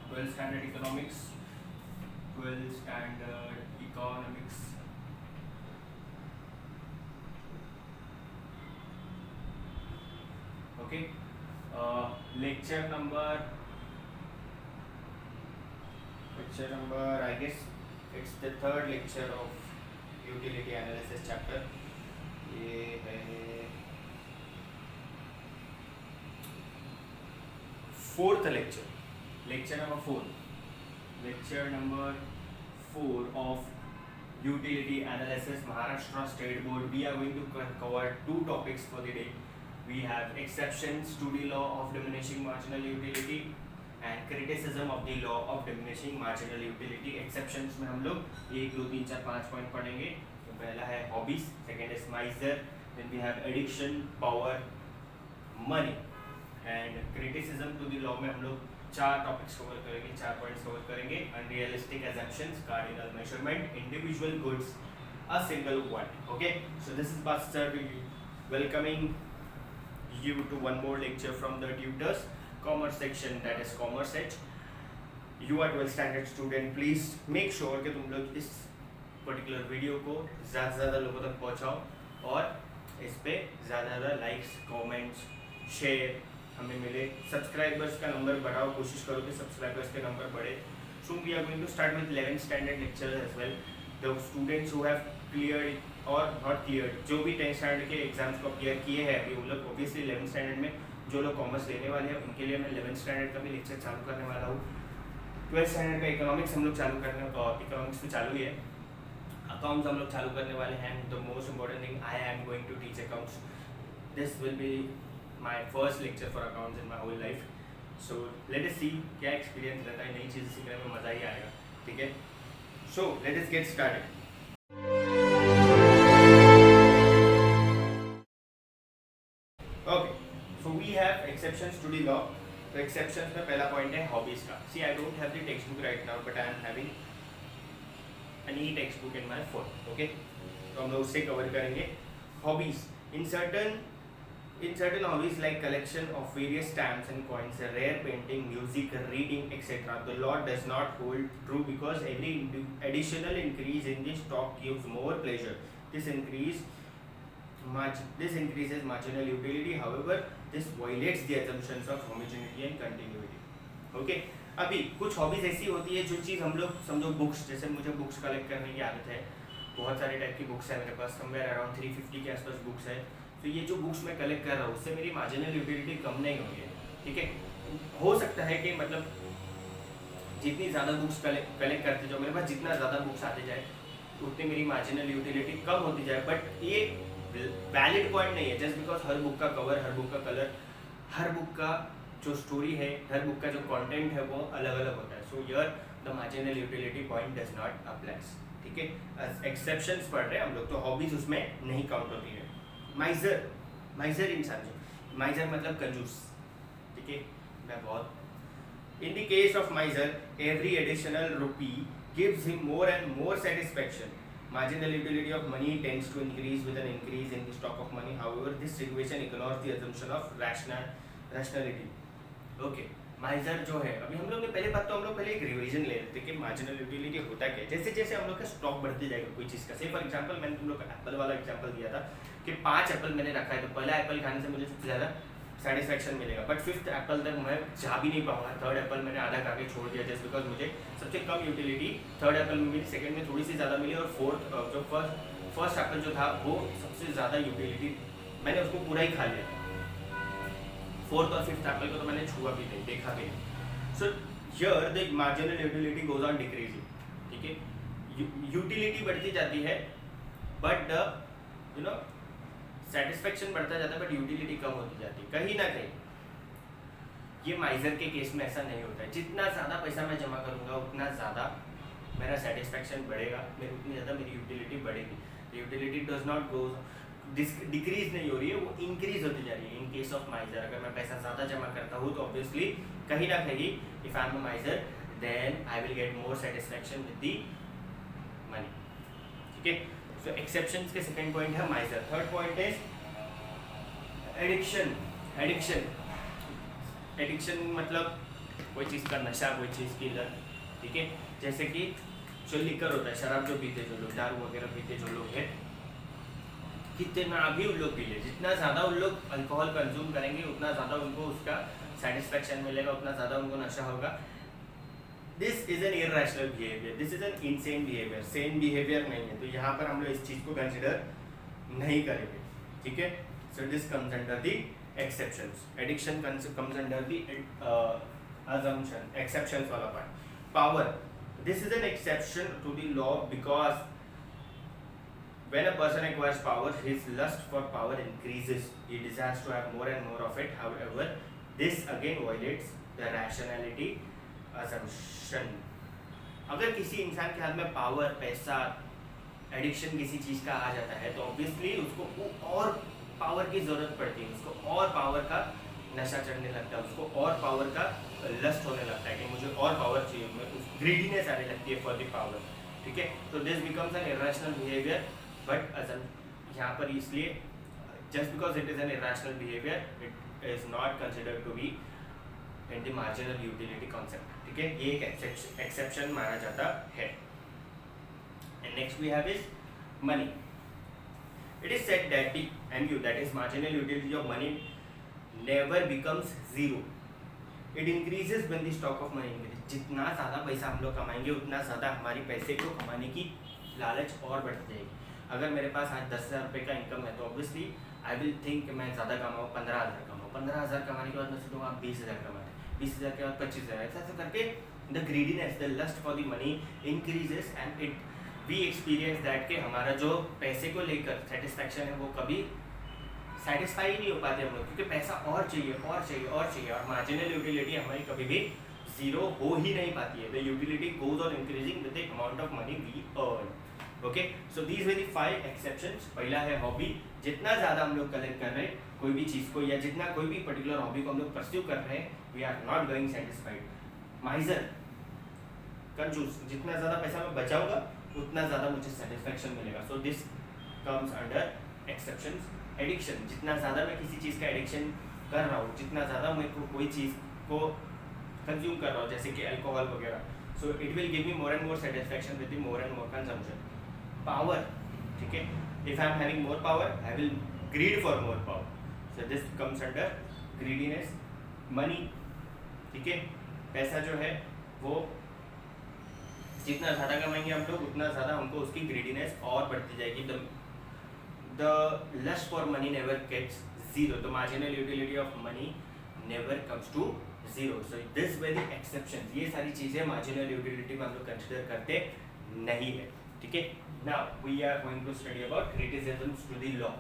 12th standard economics. 12th standard economics. Okay. Lecture number, I guess it's the third lecture of utility analysis chapter. ये है fourth lecture, lecture number 4 of utility analysis, Maharashtra State Board. We are going to cover 2 topics for the day. We have exceptions to the law of diminishing marginal utility and criticism of the law of diminishing marginal utility. Exceptions में हम लोग 1, 2, 3, 4, 5 point पढ़ेंगे. तो पहला है hobbies, second is miser, then we have addiction, power, money and criticism to the law में हम लोग 4 टॉपिक्स कवर करेंगे, 4 पॉइंट्स कवर करेंगे. Unrealistic assumptions, cardinal measurement, individual goods, a single one. Okay, so this is Buster welcoming you to one more lecture from the tutors commerce section, that is commerce edge. You are 12th standard student, please make sure कि तुम लोग इस particular video को ज़्यादा से ज़्यादा लोगों तक पहुँचाओ और इस पे ज़्यादा से ज़्यादा लाइक्स, कमेंट्स, शेयर हमें मिले. सब्सक्राइबर्स का नंबर बढ़ाओ, कोशिश करो कि सब्सक्राइबर्स के नंबर बढ़े. Soon we are going to start with 11th standard lectures as well. The students who have cleared और नॉट क्लियर, जो भी 10th स्टैंडर्ड के एग्जाम्स को क्लियर किए हैं अभी, वो लोग ऑब्वियसली 11th स्टैंडर्ड में जो लोग कॉमर्स लेने वाले हैं उनके लिए मैं 11th स्टैंडर्ड का भी लेक्चर चालू करने वाला हूँ. 12th स्टैंडर्ड का इकोनॉमिक्स हम लोग चालू करने, इकोनॉमिक्स तो चालू ही है, अकाउंट्स हम लोग चालू करने वाले हैं. The most important thing, I am going to teach accounts. This will be my first lecture for accounts in my whole life. So let us see क्या एक्सपीरियंस रहता है, नई चीज़ें सीखने में मज़ा ही आएगा. ठीक है, सो let us get started. Exceptions to the law. तो exceptions में पहला पॉइंट है hobbies का. See, I don't have the textbook right now, but I am having a neat textbook in my phone. Okay, तो हम लोग उससे कवर करेंगे. Hobbies. In certain hobbies like collection of various stamps and coins, rare painting, music, reading, etc., the law does not hold true because every additional increase in the stock gives more pleasure. This increases marginal utility. However, this violates the assumptions of homogeneity and continuity. Okay, अभी कुछ hobbies ऐसी होती है जो चीज़ हम लोग समझो books, जैसे मुझे बुक्स कलेक्ट करने की आदत है, बहुत सारे टाइप की बुक्स है मेरे पास, समवेयर अराउंड 350 के आसपास बुक्स है. तो ये जो बुक्स मैं कलेक्ट कर रहा हूँ उससे मेरी मार्जिनल यूटिलिटी कम नहीं होगी. ठीक है, हो सकता है कि मतलब जितनी ज़्यादा बुक्स कलेक्ट करते जाओ, मेरे पास जितना ज़्यादा बुक्स आते जाए उतनी मेरी मार्जिनल यूटिलिटी कम होती जाए. बट ये वैलिड पॉइंट नहीं है. जस्ट बिकॉज हर बुक का कवर, हर बुक का कलर, हर बुक का जो स्टोरी है, हर बुक का जो कंटेंट है वो अलग अलग होता है. So here the marginal utility point does not applies. ठीक है, एक्सेप्शंस पढ़ रहे हैं हम लोग, तो हॉबीज उसमें नहीं काउंट होती है. माइजर इंसान जो, माइजर मतलब कंजूस. ठीक है, मैं बहुत, in the case of माइजर every additional rupee gives him more and more satisfaction. Marginal utility of money tends to increase with an increase in the stock of money. However, this situation ignores the assumption of rationality. Okay, माइजर जो है, अभी हम लोग ने पहले बात तो हम लोग पहले एक रिविजन ले लेते कि मार्जिनल यूटिलिटी होता क्या है. जैसे जैसे हम लोग का स्टॉक बढ़ते जाएगा कोई चीज़ का, से फॉर एग्जांपल मैंने तुम लोग को एप्पल वाला एग्जांपल दिया था कि 5 एप्पल मैंने रखा है, तो पहला एप्पल खाने से मुझे सबसे ज़्यादा सेटिस्फैक्शन मिलेगा, बट 5th एप्पल तक मैं जा भी नहीं पाऊंगा. 3rd एप्पल मैंने आधा खा के छोड़ दिया जस्ट बिकॉज मुझे सबसे कम यूटिलिटी 3rd एप्पल में मिली, 2nd में थोड़ी सी ज़्यादा मिली, और 4th जो फर्स्ट एप्पल जो था वो सबसे ज़्यादा यूटिलिटी मैंने उसको पूरा ही खा लिया. 4th और 5th एप्पल को तो मैंने छुआ भी नहीं, देखा भी नहीं. So here the marginal utility goes on decreasing. ठीक है, यूटिलिटी बढ़ती जाती है but the you know satisfaction बढ़ता जाता है, बट यूटिलिटी कम होती जाती है. कहीं ना कहीं ये माइजर के केस में ऐसा नहीं होता है. जितना ज़्यादा पैसा मैं जमा करूँगा उतना ज़्यादा मेरा सेटिस्फेक्शन बढ़ेगा, उतनी ज़्यादा मेरी यूटिलिटी बढ़ेगी. Utility does not go decrease नहीं हो रही है, वो इंक्रीज होती जा रही है. इन केस ऑफ माइजर अगर मैं पैसा ज़्यादा जमा करता हूँ तो ऑब्वियसली कहीं ना कहीं if I am a miser then I will get more satisfaction with the money. ठीक है, सो एक्सेप्शंस के सेकंड पॉइंट है miser. Third point is addiction. Addiction मतलब कोई चीज़ का नशा, कोई चीज़ की लत, ठीक है। जैसे कि जो लिकर होता है, शराब जो पीते जो लोग, दारू वगैरह पीते जो लोग हैं, कितना भी उन लोग पी ले, जितना ज़्यादा उन लोग अल्कोहल कंज्यूम करेंगे उतना ज़्यादा उनको उसका सेटिस्फेक्शन मिलेगा, उतना ज़्यादा उनको नशा होगा। This is an irrational behaviour, this is an insane behaviour, Sen behaviour नहीं है। तो यहाँ पर हम लोग इस चीज़ को कंसिडर नहीं करेंगे, ठीक है। So this comes under the exceptions, addiction comes under the assumption, exceptions वाला part. Power, this is an exception to the law because when a person acquires power, his lust for power increases. He desires to have more and more of it. However, this again violates the rationality assumption. अगर किसी इंसान के हाथ में power, पैसा, addiction किसी चीज़ का आ जाता है तो ऑब्वियसली उसको और पावर की ज़रूरत पड़ती है, उसको और पावर का नशा चढ़ने लगता है, उसको और पावर का लस्ट होने लगता है कि मुझे और पावर चाहिए, ग्रीडीनेस आने लगती है फॉर द पावर, ठीक है। तो this becomes an irrational behaviour, but यहाँ पर इसलिए just because it is an irrational behaviour, it is not considered to be in the marginal utility concept, ठीक है। ये एक एक्सेप्शन माना जाता है। And next we have is money. It is said that the MU, that is marginal utility of money, never becomes zero. It increases when the stock of money increases. जितना ज़्यादा पैसा हम लोग कमाएंगे उतना ज़्यादा हमारी पैसे को कमाने की लालच और बढ़ती जाएगी। अगर मेरे पास आज 10,000 रुपये का इनकम है तो ऑब्वियसली आई विल थिंक मैं ज़्यादा कमाऊँ, 15,000 कमाऊँ, 15,000 कमाने के बाद मैं सोचूंगा आप 20,000 कमाएँ, 20,000 के बाद 25,000, ऐसा करके the greediness, the lust for the money increases and it we experience that कि हमारा जो पैसे को लेकर सेटिस्फैक्शन है वो कभी सेटिस्फाई नहीं हो पाते हम लोग, क्योंकि पैसा और चाहिए और चाहिए और चाहिए, और मार्जिनल यूटिलिटी हमारी कभी भी जीरो हो ही नहीं पाती है। The utility goes on increasing with the amount of money we earn. Okay, so these were the 5 exceptions. पहला है हॉबी, जितना ज़्यादा हम लोग कलेक्ट कर रहे हैं कोई भी चीज़ को, या जितना कोई भी पर्टिकुलर हॉबी को हम लोग परस्यू कर रहे हैं, we are not going satisfied. Miser, कंजूस, जितना ज़्यादा पैसा मैं बचाऊंगा उतना ज़्यादा मुझे सेटिस्फैक्शन मिलेगा। So this comes under exceptions. Addiction, जितना ज़्यादा मैं किसी चीज़ का एडिक्शन कर रहा हूँ, जितना ज़्यादा मैं कोई चीज़ को कंज्यूम कर रहा हूँ, जैसे कि अल्कोहल वगैरह, so it will give me more and more satisfaction with the more and more consumption. Power, ठीक है, if I am having more power I will greed for more power, so this comes under greediness. Money, ठीक है, पैसा जो है वो जितना ज़्यादा कमाएंगे हम लोग उतना ज़्यादा हमको उसकी ग्रीडीनेस और बढ़ती जाएगी। The lust for money never gets zero. The marginal utility of money never comes to zero. So this were the exceptions. ये सारी चीज़ें marginal utility में हम लोग consider करते नहीं है, ठीक है। Now we are going to study about criticisms to the law.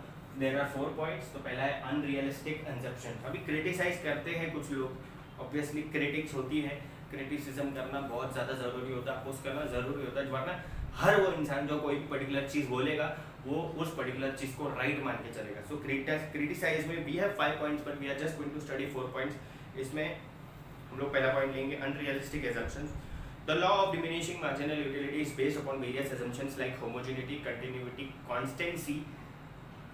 There are 4 points. तो पहला है unrealistic assumption. अभी criticize करते हैं कुछ लोग, obviously critics होती है, criticism करना बहुत ज़्यादा ज़रूरी होता है, अपोज करना ज़रूरी होता है, वरना हर वो इंसान जो कोई पर्टिकुलर चीज़ बोलेगा वो उस पर्टिकुलर चीज़ को राइट मान के चलेगा। सो क्रिटिसाइज में we have 5 points, but we are just going to study 4 points. इसमें हम लोग पहला पॉइंट लेंगे unrealistic assumptions. The law of diminishing marginal utility is based upon various assumptions like homogeneity, continuity, constancy,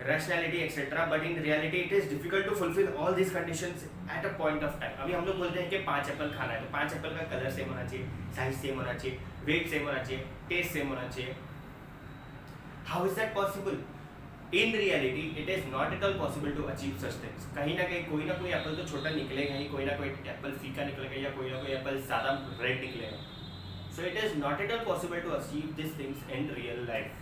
rationality, etc. But in reality, it is difficult to fulfill all these conditions at a point of time. अभी हम लोग बोलते हैं कि 5 Apple खाना है, तो 5 Apple का कलर सेम होना चाहिए, साइज सेम होना चाहिए, वेट सेम होना चाहिए, टेस्ट सेम होना चाहिए। How is that possible? In reality, it is not at all possible to achieve such things. कहीं ना कहीं कोई ना कोई एप्पल तो छोटा निकलेगा ही, कोई ना कोई एप्पल फीका निकलेगा, या कोई ना कोई एप्पल ज़्यादा रेड निकलेगा। So it is not at all possible to achieve these things in real life.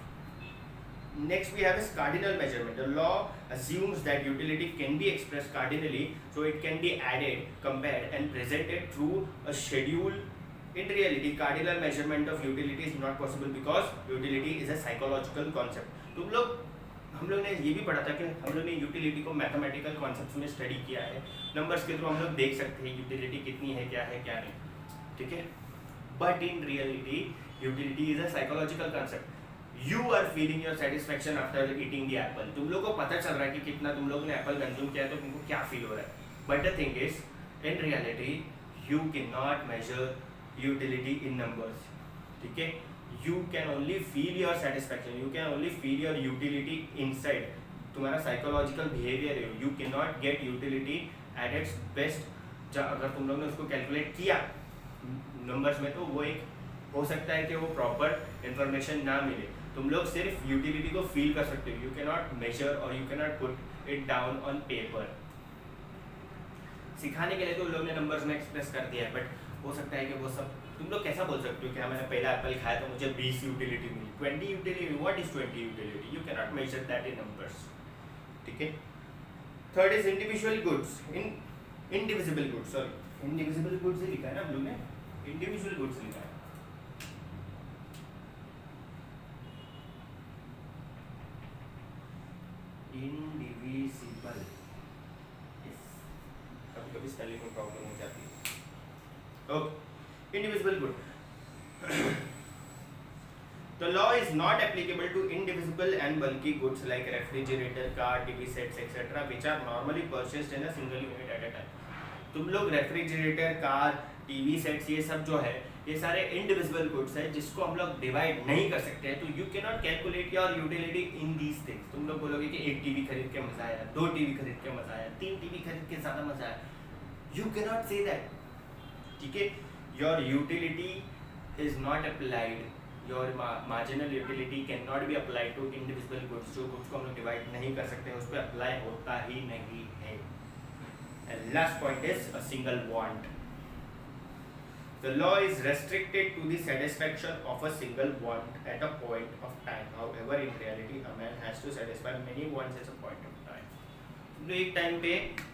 Next we have is cardinal measurement. The law assumes that utility can be expressed cardinally, so it can be added, compared, and presented through a schedule. In reality, cardinal measurement of utility is not possible because utility is a psychological concept. हम लोग ने ये भी पढ़ा था कि हम लोग ने यूटिलिटी को मैथमेटिकल कॉन्सेप्ट्स में स्टडी किया है, नंबर्स के थ्रू हम लोग देख सकते हैं यूटिलिटी कितनी है क्या नहीं, ठीक है। But in reality utility is a psychological concept. You are feeling your satisfaction after eating the apple. तुम लोग को पता चल रहा है कि कितना तुम लोग ने एप्पल कंज्यूम किया है, तो तुमको क्या फील हो रहा है। But the thing is, in reality you can not measure utility in numbers, ठीक है। You can only feel your satisfaction, you can only feel your utility inside. तुम्हारा psychological behavior है, you cannot get utility at its best अगर तुम लोग ने उसको calculate किया नंबर्स में, तो वो एक हो सकता है कि वो प्रॉपर इंफॉर्मेशन ना मिले। तुम लोग सिर्फ यूटिलिटी को फील कर सकते हो, यू कैन नॉट मेजर और you can not put it down on paper. सिखाने के लिए तो लोग ने नंबर्स में एक्सप्रेस कर दिया है, बट हो सकता है कि वो सब तुम लोग कैसा बोल सकते हो कि मैंने पहला एप्पल खाया तो मुझे 20 यूटिलिटी मिली, 20 utility, what is 20 utility, you can not measure that in numbers. ठीक है। Third is individual goods, indivisible goods, sorry indivisible goods ही लिखा है ना ब्लू में, इंडिविजुअल गुड्स लिखा है। इंडिविजिबल, कभी कभी स्पेलिंग में प्रॉब्लम हो जाती है। Okay, indivisible good. The law is not applicable to indivisible and bulky goods like refrigerator, car, TV sets, etc., which are normally purchased in a single unit at a time. तुम लोग refrigerator, car, TV sets, ये सब जो है ये सारे indivisible goods है जिसको हम लोग डिवाइड नहीं कर सकते हैं, तो you can not calculate your utility in these things. तुम लोग बोलोगे कि एक टीवी खरीद के मजा आया, 2 टीवी खरीद के मजा आया, 3 टीवी खरीद के ज्यादा मजा आया, you can not say that. ठीक है, your utility is not applied, your marginal utility can not be applied to individual goods. जो गुड्स को हम लोग डिवाइड नहीं कर सकते हैं उस पर अप्लाई होता ही नहीं है। And last point is a single want. The law is restricted to the satisfaction of a single want at a point of time. However, in reality, a man has to satisfy many wants at a point of time. तो एक time पे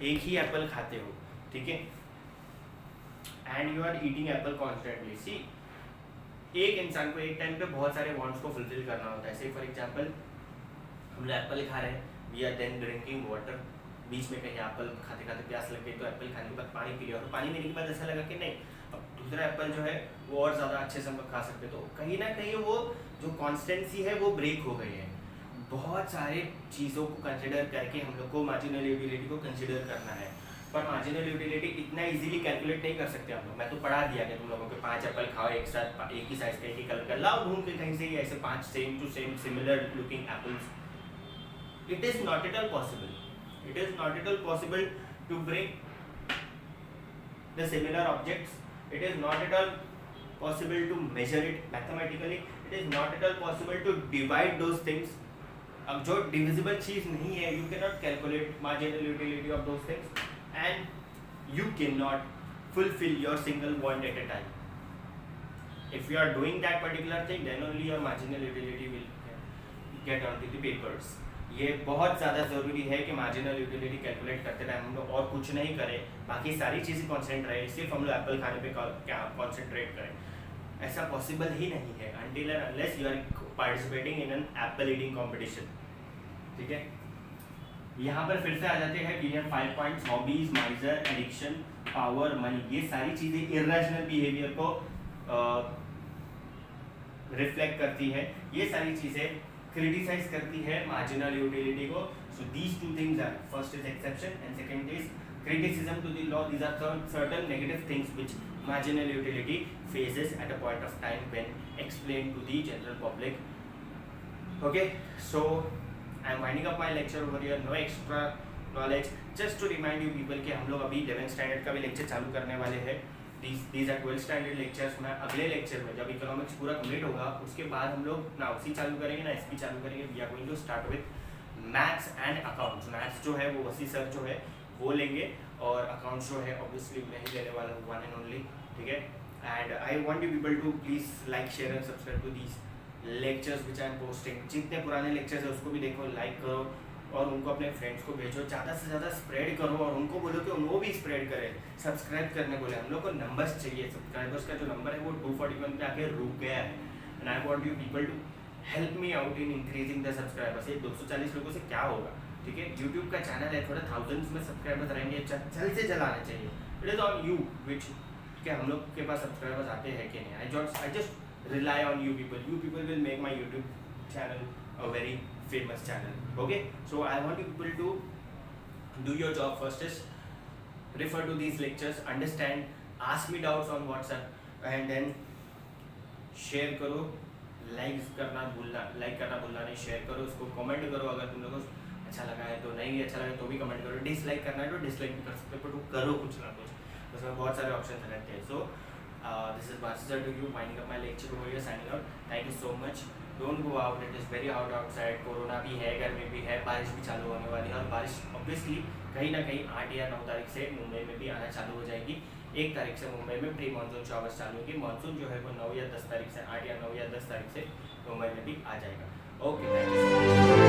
एक ही Apple खाते हो, ठीक है, and you are eating apple constantly. See, एक इंसान को एक टाइम पे बहुत सारे वांट्स को फुलफिल करना होता है। से फॉर एग्जांपल हम लोग एप्पल खा रहे हैं, we are then drinking water, बीच में कहीं एप्पल खाते खाते प्यास लग गई तो एप्पल खाने के बाद पानी पी लिया, और पानी पीने के बाद ऐसा लगा कि नहीं अब दूसरा एप्पल जो है वो और ज़्यादा अच्छे से हम लोग खा सकते, तो कहीं ना कहीं वो जो कॉन्स्टेंसी है वो ब्रेक हो गई है। बहुत सारे चीज़ों को कंसिडर करके हम लोग को मार्जिनल यूटिलिटी को कंसिडर करना है, पर मार्जिनल यूटिलिटी इतना इजीली कैलकुलेट नहीं कर सकते हम लोग। मैं तो पढ़ा दिया कि तुम लोगों के 5 एप्पल खाओ एक साथ, एक ही साइज का, एक ही कलर का, लाओ ढूंढ के कहीं से ही ऐसे 5 same to same similar looking apples. It is not at all possible, it is not at all possible to bring the similar objects, it is not at all possible to measure it mathematically, it is not at all possible to divide those things. अब जो divisible चीज नहीं है, you cannot calculate marginal utility of those things and you cannot fulfill your single want at a time. If you are doing that particular thing, then only your marginal utility will get onto the papers. ये बहुत ज़्यादा ज़रूरी है कि marginal utility calculate करते time हम लोग और कुछ नहीं करें, बाकी सारी चीज़ें कॉन्सेंट्रेट रहे, सिर्फ हम लोग एप्पल खाने पे क्या कॉन्सेंट्रेट करें। ऐसा पॉसिबल ही नहीं है until and unless you are participating in an apple eating competition. ठीक है, यहाँ पर फिर से आ जाते हैं कि 5 points, hobbies, माइजर, addiction, power, money, ये सारी चीज़ें इर्रेशनल बिहेवियर को रिफ्लेक्ट करती है, ये सारी चीज़ें क्रिटिसाइज करती है मार्जिनल यूटिलिटी को। So these 2 things are, first is exception and second is criticism to the law. These are certain negative things which marginal utility faces at a point of time when explained to the general public. Okay, so I am winding up my lecture over here. No extra knowledge, just to remind you people कि हम लोग अभी 11th standard का भी lecture चालू करने वाले हैं। These are 12th standard lectures। मैं अगले lecture में जब इकोनॉमिक्स पूरा कंप्लीट होगा उसके बाद हम लोग ना उसी चालू करेंगे ना एसपी चालू करेंगे। We are going to start with maths and accounts. Maths जो है वो वसी सर जो है वो लेंगे और अकाउंट्स जो है ऑब्वियसली मैं ही लेने वाला हूँ, वन एंड ओनली। ठीक है, and I want you people to please like, share and subscribe to these lectures which I am posting. जितने पुराने लेक्चर्स है उसको भी देखो, लाइक करो और उनको अपने फ्रेंड्स को भेजो, ज़्यादा से ज़्यादा स्प्रेड करो और उनको बोलो कि वो भी स्प्रेड करें। सब्सक्राइब करने बोले, हम लोग को नंबर्स चाहिए। सब्सक्राइबर्स का जो नंबर है वो 241 पे आके रुक गया है and I want you people to help me out in increasing the subscribers. ये 240 लोगों से क्या होगा, ठीक है। यूट्यूब का चैनल है, थोड़ा थाउजेंड्स में सब्सक्राइबर्स रहेंगे, जल्द से जल्द आने चाहिए। It is on you which क्या हम लोग के पास सब्सक्राइबर्स आते हैं कि नहीं। I just rely on you people. You people will make my YouTube channel a very famous channel. Okay, so I want you people to do your job. First is refer to these lectures, understand, ask me doubts on WhatsApp and then share करो। like करना भूलना नहीं, share करो उसको, comment करो अगर तुम लोगों को अच्छा लगा है तो, नहीं भी अच्छा लगा तो भी कमेंट करो। डिसलाइक करना है तो डिसलाइक भी कर सकते हो, पर करो कुछ ना कुछ। उसमें बहुत सारे ऑप्शन रहते हैं. So this is master to you winding up my lecture over here, signing out. Thank you so much. Don't go out, it is very hot outside. Corona भी है, गर्मी भी है, बारिश भी चालू होने वाली है. और बारिश ऑब्वियसली कहीं ना कहीं 8 या 9 तारीख से मुंबई में भी आना चालू हो जाएगी. 1 तारीख से मुंबई में प्री मानसून शॉवर्स चालू होगी. मानसून जो है वो 9 या 10 तारीख से, 8 या 9 या 10 तारीख से मुंबई में भी आ जाएगा. Okay, thank you so much.